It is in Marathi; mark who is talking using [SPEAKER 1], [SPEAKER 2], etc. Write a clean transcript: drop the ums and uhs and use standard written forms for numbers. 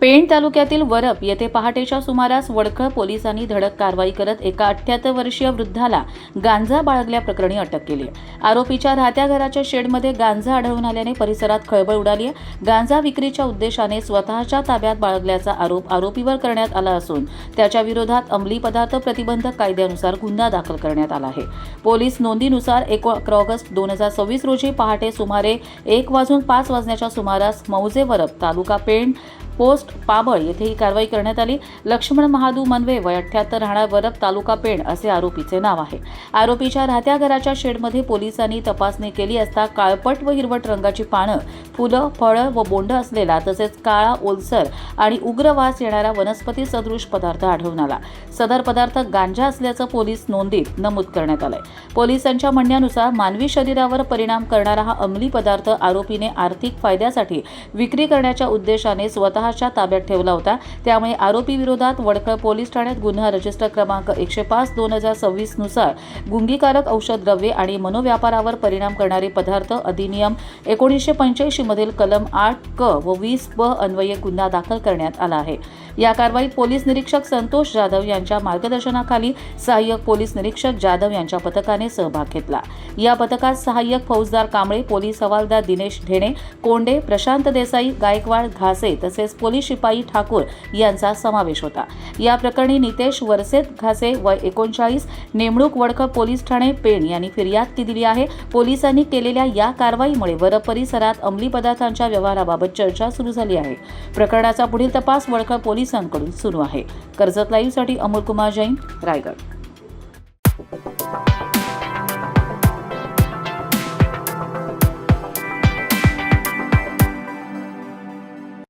[SPEAKER 1] पेण तालुक्यातील वरप येथे पहाटेच्या सुमारास वडखळ पोलिसांनी धडक कारवाई करत एका 78 वर्षीय वृद्धाला गांजा बाळगल्याप्रकरणी अटक केली आहे। आरोपीच्या राहत्या घराच्या शेडमध्ये गांजा आढळून आल्याने परिसरात खळबळ उडाली आहे। गांजा विक्रीच्या उद्देशाने स्वतःच्या ताब्यात बाळगल्याचा आरोप आरोपीवर करण्यात आला असून त्याच्या विरोधात अंमली पदार्थ प्रतिबंधक कायद्यानुसार गुन्हा दाखल करण्यात आला आहे। पोलीस नोंदीनुसार 11 ऑगस्ट 2026 रोजी पहाटे सुमारे 1:05 सुमारास मौजे वरप तालुका पेण पोस्ट पाबळ येथे ही कारवाई करण्यात आली। लक्ष्मण महादू मनवे वय 78 राहणार वरप तालुका पेण असे आरोपीचे नाव आहे। आरोपीच्या राहत्या घराच्या शेडमध्ये पोलिसांनी तपासणी केली असता काळपट व हिरवट रंगाची पानं, फुलं, फळं व बोंड असलेला तसेच काळा, ओलसर आणि उग्र वास येणारा वनस्पती सदृश पदार्थ आढळून आला। सदर पदार्थ गांजा असल्याचं पोलीस नोंदीत नमूद करण्यात आलंय। पोलिसांच्या म्हणण्यानुसार मानवी शरीरावर परिणाम करणारा हा अंमली पदार्थ आरोपीने आर्थिक फायद्यासाठी विक्री करण्याच्या उद्देशाने स्वतःच्या ताब्यात ठेवला होता। त्यामुळे आरोपी विरोधात वडखळ पोलीस ठाण्यात गुन्हा रजिस्टर क्रमांक 105/2026 नुसार गुंगीकारक औषध द्रव्ये आणि मनोव्यापारावर परिणाम करणारे पदार्थ अधिनियम 1985 मधील कलम 8 क व 20 ब अन्वये गुन्हा दाखल करण्यात आला आहे। या कारवाईत पोलीस निरीक्षक संतोष जाधव यांच्या मार्गदर्शनाखाली सहाय्यक पोलीस निरीक्षक जाधव यांच्या पथकाने सहभाग घेतला। या पथकात सहाय्यक फौजदार कांबळे, पोलीस हवालदार दिनेश ढेणे, कोंडे, प्रशांत देसाई, गायकवाड, घासे तसेच पोलीस शिपाई ठाकूर यांचा समावेश होता। या प्रकरणी नितेश वरसेत घासे वय 39 नेमणूक वडखळ पोलीस ठाणे पेण यांनी फिर्याद दिली आहे। पोलिसांनी केलेल्या या कारवाईमुळे वरप परिसरात अंमली पदार्थांच्या व्यवहाराबाबत चर्चा सुरू झाली आहे। प्रकरणाचा पुढील तपास वडखळ पोलिसांकडून सुरू आहे। कर्जत लाईव्हसाठी अमोल कुमार जैन, रायगड।